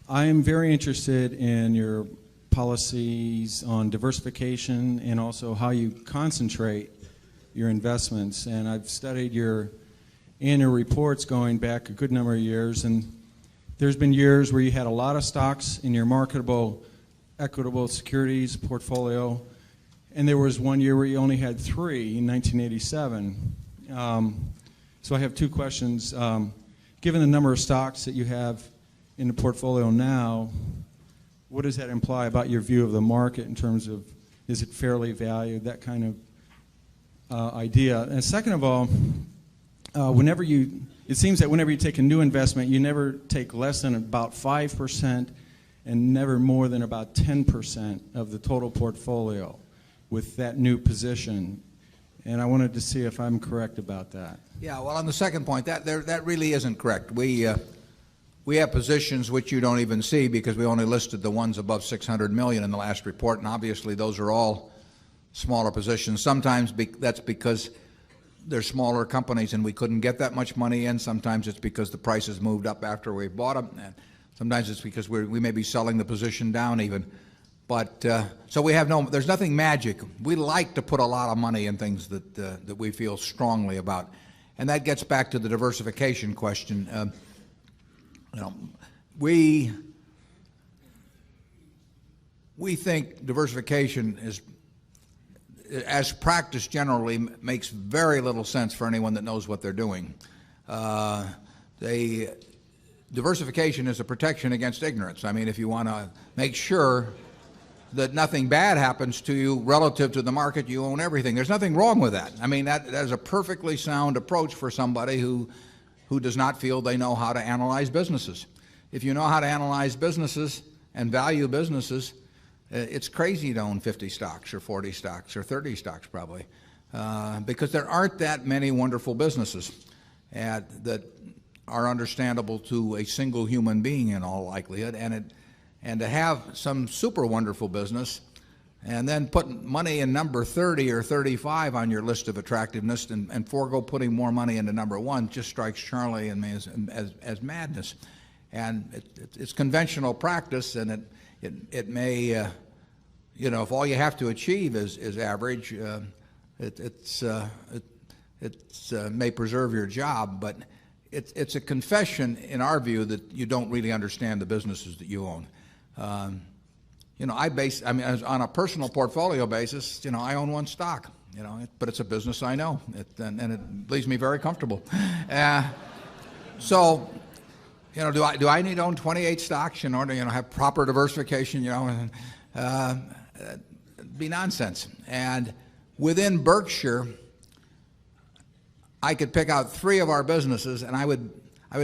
I am very interested in your policies on diversification and also how you concentrate your investments. And I've studied your annual reports going back a good number of years, and there's been years where you had a lot of stocks in your marketable equitable securities portfolio, and there was one year where you only had 3 in 1987. So I have 2 questions. Given the number of stocks that you have in the portfolio now, what does that imply about your view of the market in terms of, is it fairly valued, that kind of idea? And second of all, it seems that whenever you take a new investment, you never take less than about 5% and never more than about 10% of the total portfolio with that new position. And I wanted to see if I'm correct about that. Yeah, well, on the second point, that really isn't correct. We have positions which you don't even see because we only listed the ones above 600 million in the last report, and obviously those are all smaller positions. Sometimes that's because they're smaller companies and we couldn't get that much money in. Sometimes it's because the prices moved up after we bought them. And sometimes it's because we may be selling the position down even. But so there's nothing magic. We like to put a lot of money in things that we feel strongly about, and that gets back to the diversification question. We think diversification is, as practiced generally, makes very little sense for anyone that knows what they're doing. Diversification is a protection against ignorance. I mean, if you want to make sure that nothing bad happens to you relative to the market, you own everything. There's nothing wrong with that. I mean, that is a perfectly sound approach for somebody who does not feel they know how to analyze businesses. If you know how to analyze businesses and value businesses, it's crazy to own 50 stocks or 40 stocks or 30 stocks probably, because there aren't that many wonderful businesses that are understandable to a single human being in all likelihood, and to have some super wonderful business and then put money in number 30 or 35 on your list of attractiveness and forego putting more money into number 1 just strikes Charlie and me as madness. And it's conventional practice, and it may, if all you have to achieve is average, it may preserve your job, but it's a confession in our view that you don't really understand the businesses that you own. On a personal portfolio basis, I own 1 stock, but it's a business I know, and it leaves me very comfortable. So, do I need to own 28 stocks in order to have proper diversification? It'd be nonsense. And within Berkshire, I could pick out 3 of our businesses, and I would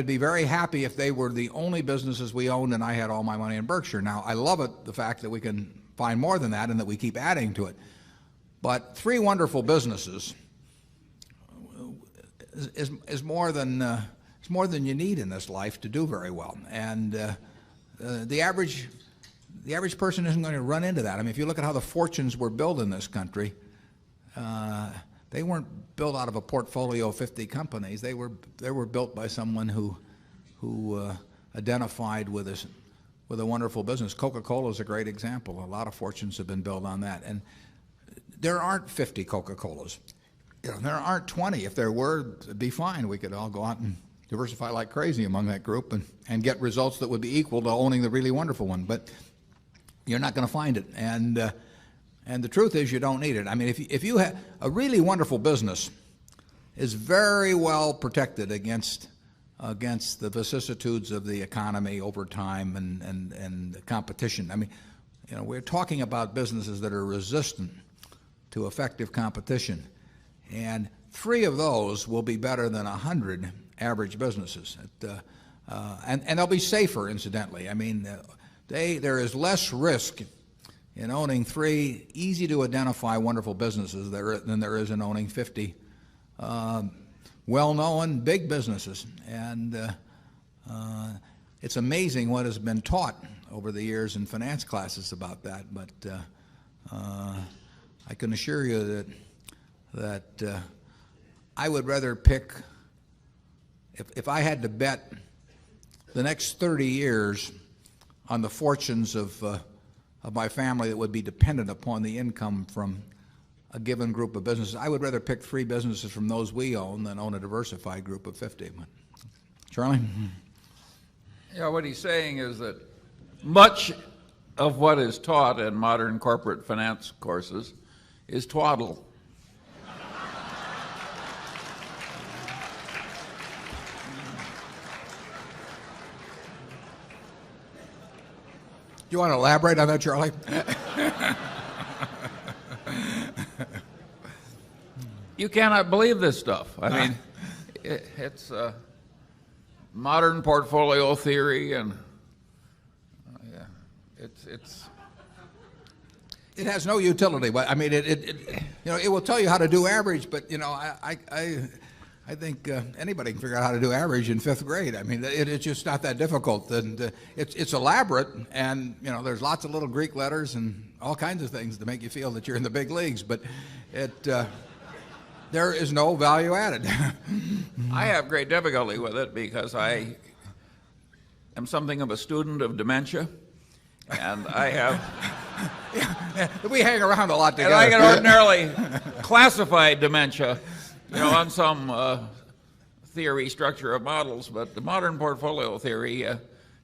be very happy if they were the only businesses we owned and I had all my money in Berkshire. Now, I love the fact that we can find more than that and that we keep adding to it. But 3 wonderful businesses is more than you need in this life to do very well. And the average person isn't going to run into that. I mean, if you look at how the fortunes were built in this country, they weren't built out of a portfolio of 50 companies. They were built by someone who identified with a wonderful business. Coca-Cola is a great example. A lot of fortunes have been built on that. And there aren't 50 Coca-Colas. There aren't 20. If there were, it'd be fine. We could all go out and diversify like crazy among that group and get results that would be equal to owning the really wonderful one. But you're not going to find it. And the truth is, you don't need it. I mean, if you have a really wonderful business, is very well protected against the vicissitudes of the economy over time and the competition. I mean, we're talking about businesses that are resistant to effective competition, and 3 of those will be better than 100 average businesses, and they'll be safer, incidentally. I mean, there is less risk in owning 3 easy to identify wonderful businesses than there is in owning 50 well-known big businesses. And it's amazing what has been taught over the years in finance classes about that. But I can assure you that I would rather pick, if I had to bet the next 30 years on the fortunes of my family that would be dependent upon the income from a given group of businesses. I would rather pick 3 businesses from those we own than own a diversified group of 50. Charlie? Yeah, what he's saying is that much of what is taught in modern corporate finance courses is twaddle. You want to elaborate on that, Charlie? You cannot believe this stuff. I mean, it's modern portfolio theory, and yeah, it's. It has no utility. But I mean, it will tell you how to do average. But I think anybody can figure out how to do average in 5th grade. I mean, it's just not that difficult, and it's elaborate, and there's lots of little Greek letters and all kinds of things to make you feel that you're in the big leagues. But there is no value added. I have great difficulty with it because I am something of a student of dementia, and I have. We hang around a lot together. And I can ordinarily classify dementia, on some theory structure of models, but the modern portfolio theory,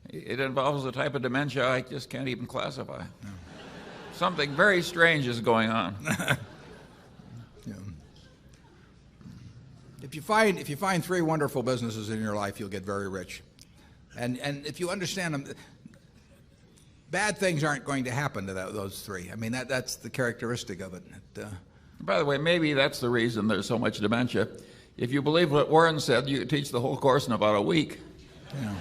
it involves a type of dementia I just can't even classify. No. Something very strange is going on. Yeah. If you find 3 wonderful businesses in your life, you'll get very rich, and if you understand them, bad things aren't going to happen to those 3. I mean, that's the characteristic of it. By the way, maybe that's the reason there's so much dementia. If you believe what Warren said, you could teach the whole course in about a week. Yeah.